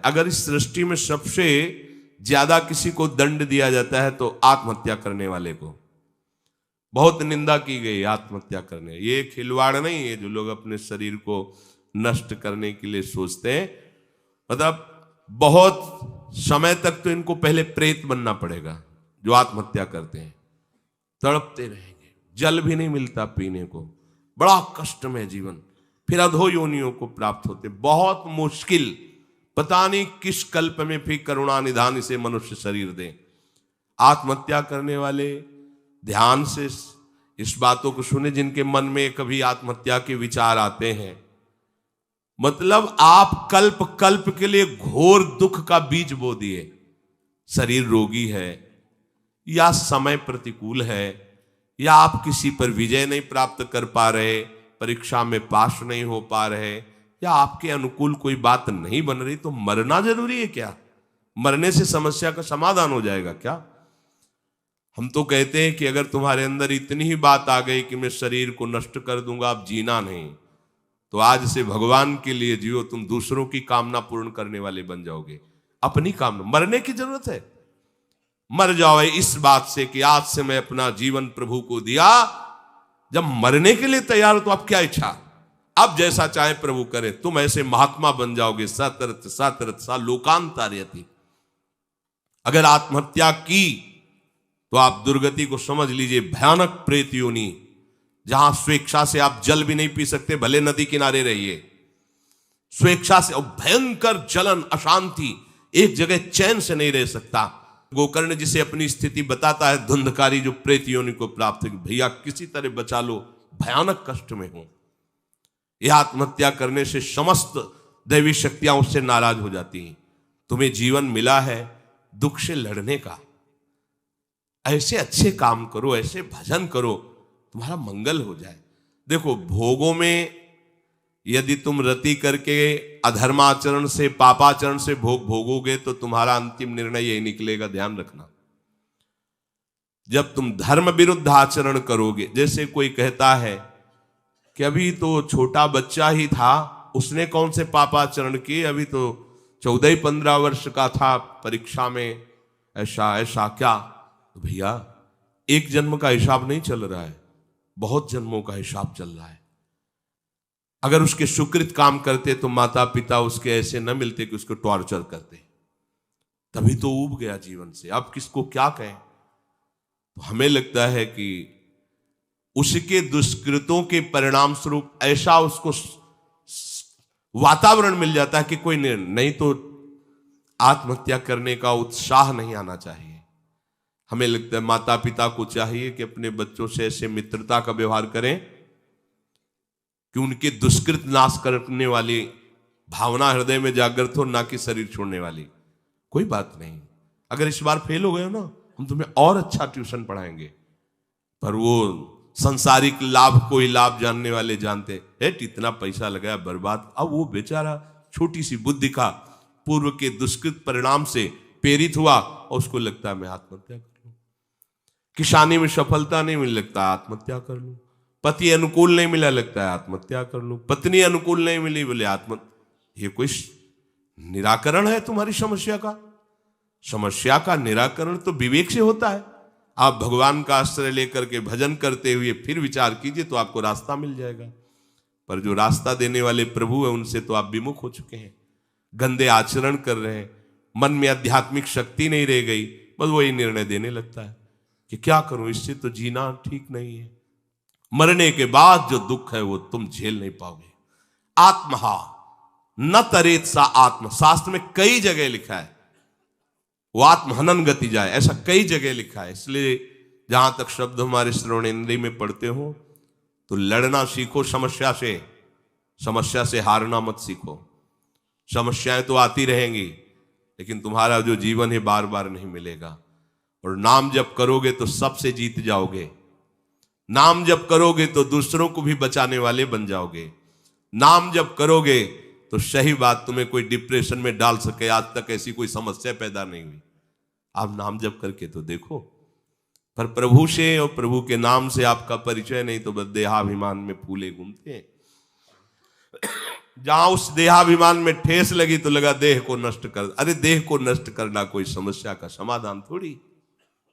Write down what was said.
अगर इस सृष्टि में सबसे ज्यादा किसी को दंड दिया जाता है तो आत्महत्या करने वाले को। बहुत निंदा की गई आत्महत्या करने। ये खिलवाड़ नहीं है जो लोग अपने शरीर को नष्ट करने के लिए सोचते हैं। मतलब बहुत समय तक तो इनको पहले प्रेत बनना पड़ेगा जो आत्महत्या करते हैं। तड़पते रहेंगे, जल भी नहीं मिलता पीने को, बड़ा कष्ट में जीवन, फिर अधो योनियों को प्राप्त होते, बहुत मुश्किल। पता नहीं किस कल्प में फिर करुणा निधान से मनुष्य शरीर दे। आत्महत्या करने वाले ध्यान से इस बातों को सुने जिनके मन में कभी आत्महत्या के विचार आते हैं। मतलब आप कल्प कल्प के लिए घोर दुख का बीज बो दिए। शरीर रोगी है, या समय प्रतिकूल है, या आप किसी पर विजय नहीं प्राप्त कर पा रहे, परीक्षा में पास नहीं हो पा रहे, या आपके अनुकूल कोई बात नहीं बन रही, तो मरना जरूरी है क्या? मरने से समस्या का समाधान हो जाएगा क्या? हम तो कहते हैं कि अगर तुम्हारे अंदर इतनी ही बात आ गई कि मैं शरीर को नष्ट कर दूंगा, अब जीना नहीं, तो आज से भगवान के लिए जियो। तुम दूसरों की कामना पूर्ण करने वाले बन जाओगे। अपनी कामना, मरने की जरूरत है, मर जाओ इस बात से कि आज से मैं अपना जीवन प्रभु को दिया। जब मरने के लिए तैयार हो तो अब क्या इच्छा, अब जैसा चाहे प्रभु करे। तुम ऐसे महात्मा बन जाओगे, सतरत सतरत सा लोकांतार्यति। अगर आत्महत्या की तो आप दुर्गति को समझ लीजिए, भयानक प्रेत योनि, जहां स्वेच्छा से आप जल भी नहीं पी सकते, भले नदी किनारे रहिए। स्वेच्छा से, और भयंकर जलन, अशांति, एक जगह चैन से नहीं रह सकता। गोकर्ण जिसे अपनी स्थिति बताता है, धुंधकारी जो प्रेत योनि को प्राप्त है, भैया किसी तरह बचा लो, भयानक कष्ट में हो। यह आत्महत्या करने से समस्त दैवी शक्तियां उससे नाराज हो जाती हैं। तुम्हें जीवन मिला है दुख से लड़ने का, ऐसे अच्छे काम करो, ऐसे भजन करो, तुम्हारा मंगल हो जाए। देखो, भोगों में यदि तुम रति करके अधर्माचरण से, पापाचरण से भोग भोगोगे तो तुम्हारा अंतिम निर्णय यही निकलेगा, ध्यान रखना। जब तुम धर्म विरुद्ध आचरण करोगे, जैसे कोई कहता है कि अभी तो छोटा बच्चा ही था, उसने कौन से पापाचरण किए, अभी तो 14-15 वर्ष का था, परीक्षा में ऐसा ऐसा क्या। तो भैया, एक जन्म का हिसाब नहीं चल रहा है, बहुत जन्मों का हिसाब चल रहा है। अगर उसके सुकृत काम करते तो माता पिता उसके ऐसे न मिलते कि उसको टॉर्चर करते, तभी तो ऊब गया जीवन से। अब किसको क्या कहें। तो हमें लगता है कि उसके दुष्कृतों के परिणाम स्वरूप ऐसा उसको वातावरण मिल जाता है कि कोई नहीं तो आत्महत्या करने का उत्साह नहीं आना चाहिए। हमें लगता है माता पिता को चाहिए कि अपने बच्चों से ऐसे मित्रता का व्यवहार करें कि उनके दुष्कृत नाश करने वाली भावना हृदय में जागृत हो, ना कि शरीर छोड़ने वाली। कोई बात नहीं, अगर इस बार फेल हो गए हो ना, हम तुम्हें और अच्छा ट्यूशन पढ़ाएंगे। पर वो संसारिक लाभ को ही लाभ जानने वाले जानते हैं, इतना पैसा लगाया बर्बाद। अब वो बेचारा छोटी सी बुद्धि का पूर्व के दुष्कृत परिणाम से प्रेरित हुआ और उसको लगता है मैं आत्महत्या कर लूं। किसानी में सफलता नहीं मिल, लगता है आत्महत्या कर लूं। पति अनुकूल नहीं मिला, लगता है आत्महत्या कर लूं। पत्नी अनुकूल नहीं मिली, बोले ये कोई निराकरण है तुम्हारी समस्या का? समस्या का निराकरण तो विवेक से होता है। आप भगवान का आश्रय लेकर के भजन करते हुए फिर विचार कीजिए तो आपको रास्ता मिल जाएगा। पर जो रास्ता देने वाले प्रभु है उनसे तो आप विमुख हो चुके हैं, गंदे आचरण कर रहे हैं, मन में आध्यात्मिक शक्ति नहीं रह गई, बस वही निर्णय देने लगता है कि क्या करूं, इससे तो जीना ठीक नहीं है। मरने के बाद जो दुख है वो तुम झेल नहीं पाओगे। आत्महा न तरेत सा आत्म, शास्त्र में कई जगह लिखा है वो आत्महनन गति जाए, ऐसा कई जगह लिखा है। इसलिए जहां तक शब्द हमारे श्रवणेन्द्रिय में पढ़ते हो तो लड़ना सीखो समस्या से हारना मत सीखो। समस्याएं तो आती रहेंगी, लेकिन तुम्हारा जो जीवन है बार बार नहीं मिलेगा। और नाम जप करोगे तो सबसे जीत जाओगे। नाम जप करोगे तो दूसरों को भी बचाने वाले बन जाओगे। नाम जप करोगे तो सही बात, तुम्हें कोई डिप्रेशन में डाल सके, आज तक ऐसी कोई समस्या पैदा नहीं हुई। आप नाम जप करके तो देखो। पर प्रभु से और प्रभु के नाम से आपका परिचय नहीं तो बस देहाभिमान में फूले घूमते हैं। जहां उस देहाभिमान में ठेस लगी तो लगा देह को नष्ट कर। अरे देह को नष्ट करना कोई समस्या का समाधान थोड़ी।